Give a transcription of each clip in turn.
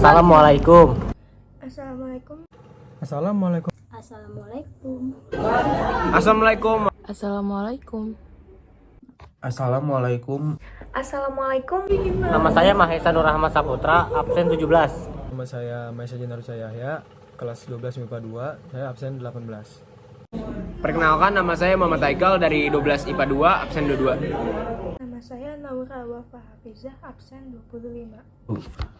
Assalamualaikum. Assalamualaikum. Assalamualaikum. Assalamualaikum. Assalamualaikum. Assalamualaikum. Assalamualaikum. Assalamualaikum. Nama saya Mahesa Nur Rahmat Saputra, absen 17. Nama saya Maisa Jenarusa Yahya, kelas 12 MIPA 2, saya absen 18. Perkenalkan, nama saya Muhammad Haikal dari 12 IPA 2, absen 22. Nama saya Naura Wafa Hafizah, absen 25.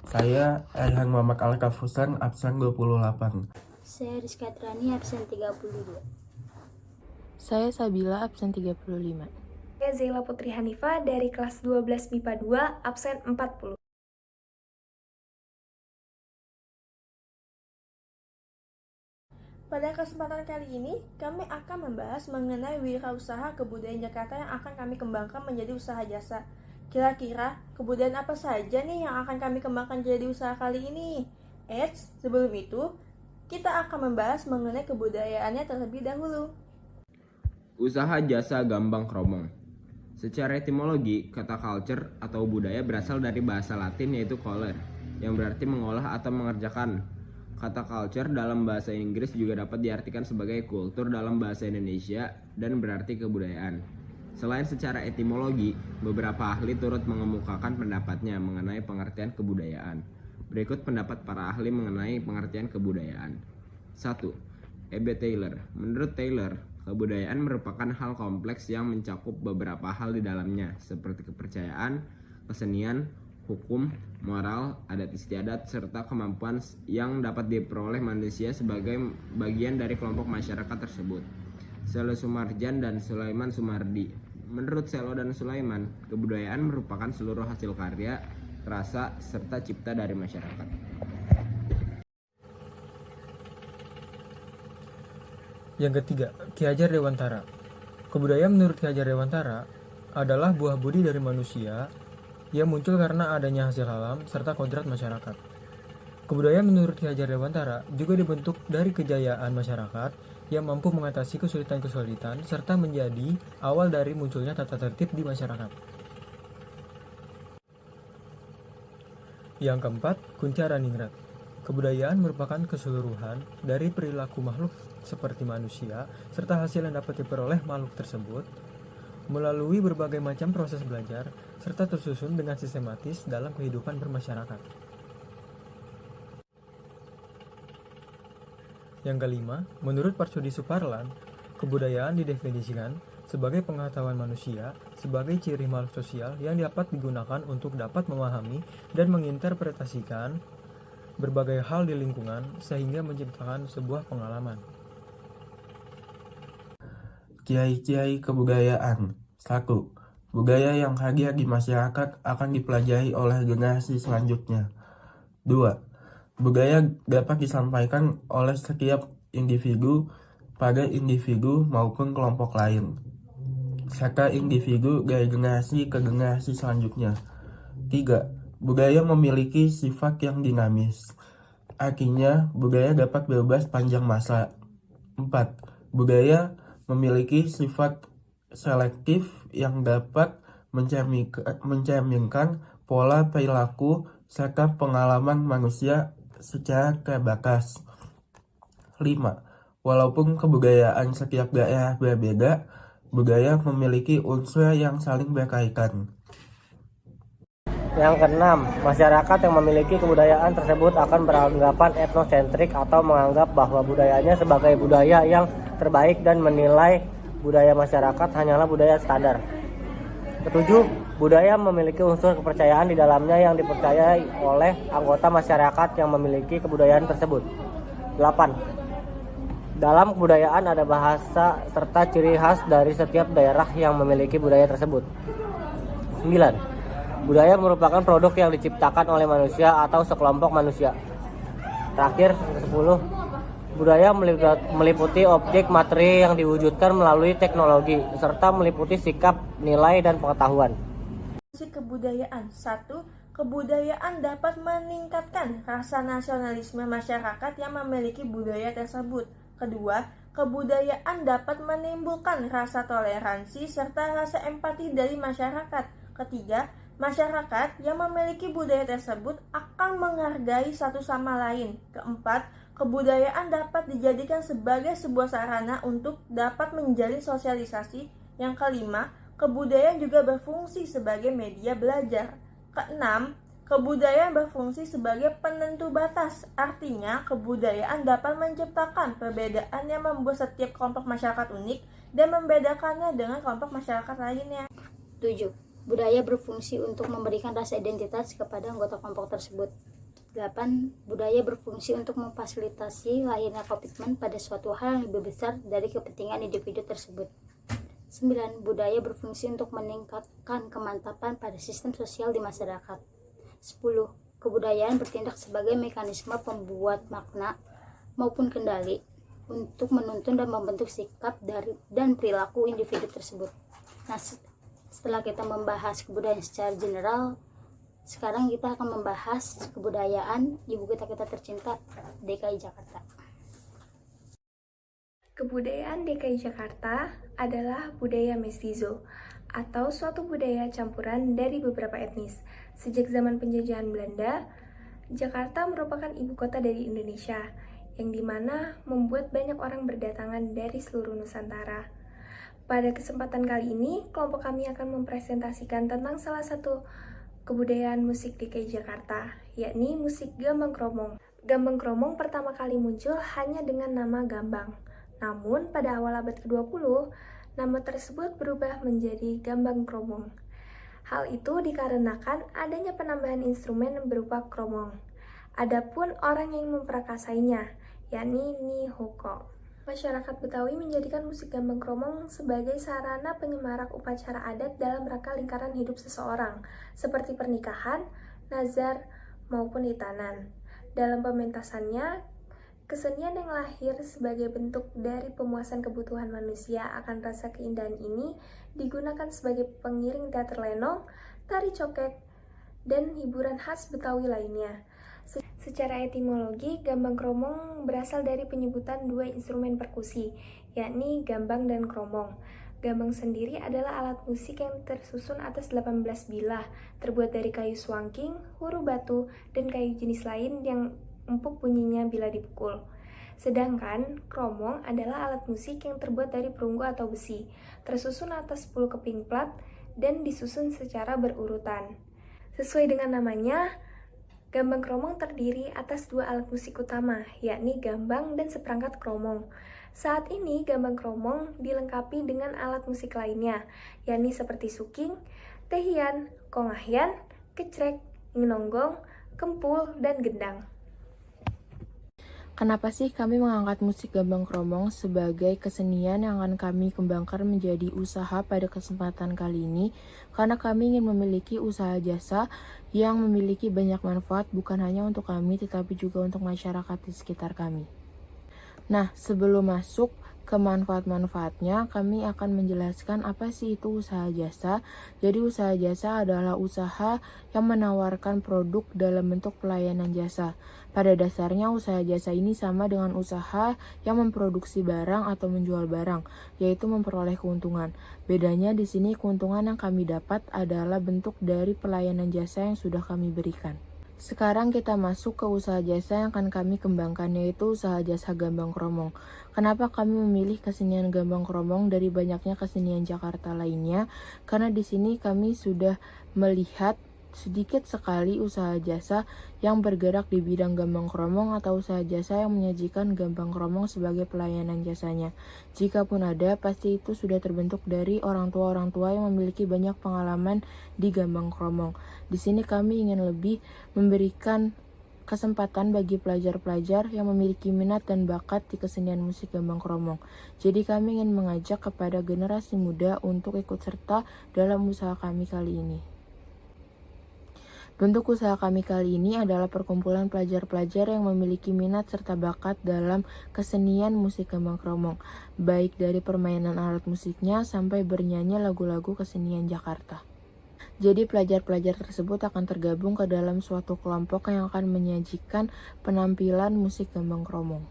Saya Ayhan Muhammad Al-Kafusan, absen 28. Saya Rizka Trani, absen 32. Saya Sabila, absen 35. Saya Zaila Putri Hanifah dari kelas 12 MIPA 2, absen 40. Pada kesempatan kali ini, kami akan membahas mengenai wirausaha kebudayaan Jakarta yang akan kami kembangkan menjadi usaha jasa. Kira-kira kebudayaan apa saja nih yang akan kami kembangkan jadi usaha kali ini? Eits, sebelum itu, kita akan membahas mengenai kebudayaannya terlebih dahulu. Usaha jasa gambang kromong. Secara etimologi, kata culture atau budaya berasal dari bahasa Latin yaitu coller, yang berarti mengolah atau mengerjakan. Kata culture dalam bahasa Inggris juga dapat diartikan sebagai kultur dalam bahasa Indonesia dan berarti kebudayaan. Selain secara etimologi, beberapa ahli turut mengemukakan pendapatnya mengenai pengertian kebudayaan. Berikut pendapat para ahli mengenai pengertian kebudayaan. 1. E.B. Taylor. Menurut Taylor, kebudayaan merupakan hal kompleks yang mencakup beberapa hal di dalamnya, seperti kepercayaan, kesenian, hukum, moral, adat istiadat, serta kemampuan yang dapat diperoleh manusia sebagai bagian dari kelompok masyarakat tersebut. Selo Sumarjan dan Sulaiman Sumardi. Menurut Selo dan Sulaiman, kebudayaan merupakan seluruh hasil karya, rasa, serta cipta dari masyarakat. Yang ketiga, Ki Hajar Dewantara. Kebudayaan menurut Ki Hajar Dewantara adalah buah budi dari manusia yang muncul karena adanya hasil alam serta kodrat masyarakat. Kebudayaan menurut Ki Hajar Dewantara juga dibentuk dari kejayaan masyarakat yang mampu mengatasi kesulitan-kesulitan serta menjadi awal dari munculnya tata tertib di masyarakat. Yang keempat, Kunchara Ningrat. Kebudayaan merupakan keseluruhan dari perilaku makhluk seperti manusia serta hasil yang dapat diperoleh makhluk tersebut melalui berbagai macam proses belajar serta tersusun dengan sistematis dalam kehidupan bermasyarakat. Yang kelima, menurut Parsudi Suparlan, kebudayaan didefinisikan sebagai pengetahuan manusia sebagai ciri makhluk sosial yang dapat digunakan untuk dapat memahami dan menginterpretasikan berbagai hal di lingkungan sehingga menciptakan sebuah pengalaman. Kiai-kiai kebudayaan. 1. Budaya yang hadir di masyarakat akan dipelajari oleh generasi selanjutnya. 2. Budaya dapat disampaikan oleh setiap individu pada individu maupun kelompok lain, serta individu dari generasi ke generasi selanjutnya. 3. Budaya memiliki sifat yang dinamis. Artinya, budaya dapat berubah sepanjang masa. 4. Budaya memiliki sifat selektif yang dapat mencerminkan pola perilaku serta pengalaman manusia secara terbatas. 5. Walaupun kebudayaan setiap daerah berbeda, budaya memiliki unsur yang saling berkaitan. Yang keenam, masyarakat yang memiliki kebudayaan tersebut akan beranggapan etnosentrik atau menganggap bahwa budayanya sebagai budaya yang terbaik dan menilai budaya masyarakat hanyalah budaya standar. Ketujuh, budaya memiliki unsur kepercayaan di dalamnya yang dipercayai oleh anggota masyarakat yang memiliki kebudayaan tersebut. 8. Dalam kebudayaan ada bahasa serta ciri khas dari setiap daerah yang memiliki budaya tersebut. 9. Budaya merupakan produk yang diciptakan oleh manusia atau sekelompok manusia. Terakhir, ke-10. Budaya meliputi objek materi yang diwujudkan melalui teknologi, serta meliputi sikap, nilai, dan pengetahuan. Kebudayaan. 1. Kebudayaan dapat meningkatkan rasa nasionalisme masyarakat yang memiliki budaya tersebut. Kedua, kebudayaan dapat menimbulkan rasa toleransi serta rasa empati dari masyarakat. Ketiga, Masyarakat yang memiliki budaya tersebut akan menghargai satu sama lain. Keempat, kebudayaan dapat dijadikan sebagai sebuah sarana untuk dapat menjalin sosialisasi. Yang kelima, kebudayaan juga berfungsi sebagai media belajar. Keenam, kebudayaan berfungsi sebagai penentu batas. Artinya, kebudayaan dapat menciptakan perbedaan yang membuat setiap kelompok masyarakat unik dan membedakannya dengan kelompok masyarakat lainnya. 7. Budaya berfungsi untuk memberikan rasa identitas kepada anggota kelompok tersebut. 8. Budaya berfungsi untuk memfasilitasi lahirnya komitmen pada suatu hal yang lebih besar dari kepentingan individu tersebut. 9. Budaya berfungsi untuk meningkatkan kemantapan pada sistem sosial di masyarakat. 10. Kebudayaan bertindak sebagai mekanisme pembuat makna maupun kendali untuk menuntun dan membentuk sikap dan perilaku individu tersebut. Nah, setelah kita membahas kebudayaan secara general, sekarang kita akan membahas kebudayaan ibu kita tercinta, DKI Jakarta. Kebudayaan DKI Jakarta adalah budaya mestizo atau suatu budaya campuran dari beberapa etnis. Sejak zaman penjajahan Belanda, Jakarta merupakan ibu kota dari Indonesia, yang dimana membuat banyak orang berdatangan dari seluruh Nusantara. Pada kesempatan kali ini, kelompok kami akan mempresentasikan tentang salah satu kebudayaan musik DKI Jakarta, yakni musik Gambang Kromong. Gambang Kromong pertama kali muncul hanya dengan nama Gambang. Namun, pada awal abad ke-20, nama tersebut berubah menjadi Gambang Kromong. Hal itu dikarenakan adanya penambahan instrumen berupa kromong. Adapun orang yang memperakasainya, yakni Nihoko. Masyarakat Betawi menjadikan musik Gambang Kromong sebagai sarana penyemarak upacara adat dalam rangka lingkaran hidup seseorang, seperti pernikahan, nazar, maupun hitanan. Dalam pementasannya, kesenian yang lahir sebagai bentuk dari pemuasan kebutuhan manusia akan rasa keindahan ini digunakan sebagai pengiring teater lenong, tari cokek, dan hiburan khas Betawi lainnya. Secara etimologi, Gambang Kromong berasal dari penyebutan dua instrumen perkusi, yakni gambang dan kromong. Gambang sendiri adalah alat musik yang tersusun atas 18 bilah, terbuat dari kayu suangking, huru batu, dan kayu jenis lain yang empuk bunyinya bila dipukul. Sedangkan kromong adalah alat musik yang terbuat dari perunggu atau besi, tersusun atas 10 keping plat dan disusun secara berurutan. Sesuai dengan namanya, Gambang Kromong terdiri atas dua alat musik utama, yakni gambang dan seperangkat kromong. Saat ini, Gambang Kromong dilengkapi dengan alat musik lainnya, yakni seperti suking, tehian, kongahyan, kecrek, nginonggong, kempul, dan gendang. Kenapa sih kami mengangkat musik Gambang Kromong sebagai kesenian yang akan kami kembangkan menjadi usaha pada kesempatan kali ini? Karena kami ingin memiliki usaha jasa yang memiliki banyak manfaat bukan hanya untuk kami tetapi juga untuk masyarakat di sekitar kami. Nah, sebelum masuk ke manfaat-manfaatnya, kami akan menjelaskan apa sih itu usaha jasa. Jadi usaha jasa adalah usaha yang menawarkan produk dalam bentuk pelayanan jasa. Pada dasarnya usaha jasa ini sama dengan usaha yang memproduksi barang atau menjual barang, yaitu memperoleh keuntungan. Bedanya di sini keuntungan yang kami dapat adalah bentuk dari pelayanan jasa yang sudah kami berikan. Sekarang kita masuk ke usaha jasa yang akan kami kembangkan, yaitu usaha jasa Gambang Kromong. Kenapa kami memilih kesenian Gambang Kromong dari banyaknya kesenian Jakarta lainnya? Karena di sini kami sudah melihat sedikit sekali usaha jasa yang bergerak di bidang Gambang Kromong atau usaha jasa yang menyajikan Gambang Kromong sebagai pelayanan jasanya. Jikapun ada, pasti itu sudah terbentuk dari orang tua yang memiliki banyak pengalaman di Gambang Kromong. Di sini kami ingin lebih memberikan kesempatan bagi pelajar-pelajar yang memiliki minat dan bakat di kesenian musik Gambang Kromong. Jadi kami ingin mengajak kepada generasi muda untuk ikut serta dalam usaha kami kali ini. Bentuk usaha kami kali ini adalah perkumpulan pelajar-pelajar yang memiliki minat serta bakat dalam kesenian musik Gambang Kromong, baik dari permainan alat musiknya sampai bernyanyi lagu-lagu kesenian Jakarta. Jadi pelajar-pelajar tersebut akan tergabung ke dalam suatu kelompok yang akan menyajikan penampilan musik Gambang Kromong.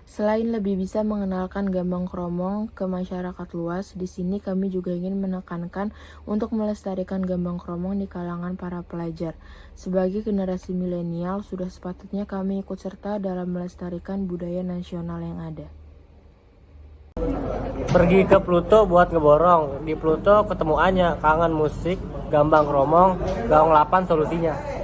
Selain lebih bisa mengenalkan Gambang Kromong ke masyarakat luas, di sini kami juga ingin menekankan untuk melestarikan Gambang Kromong di kalangan para pelajar. Sebagai generasi milenial, sudah sepatutnya kami ikut serta dalam melestarikan budaya nasional yang ada. Pergi ke Pluto buat ngeborong. Di Pluto ketemu Anya, kangen musik, Gambang Kromong, Gaung 8 solusinya.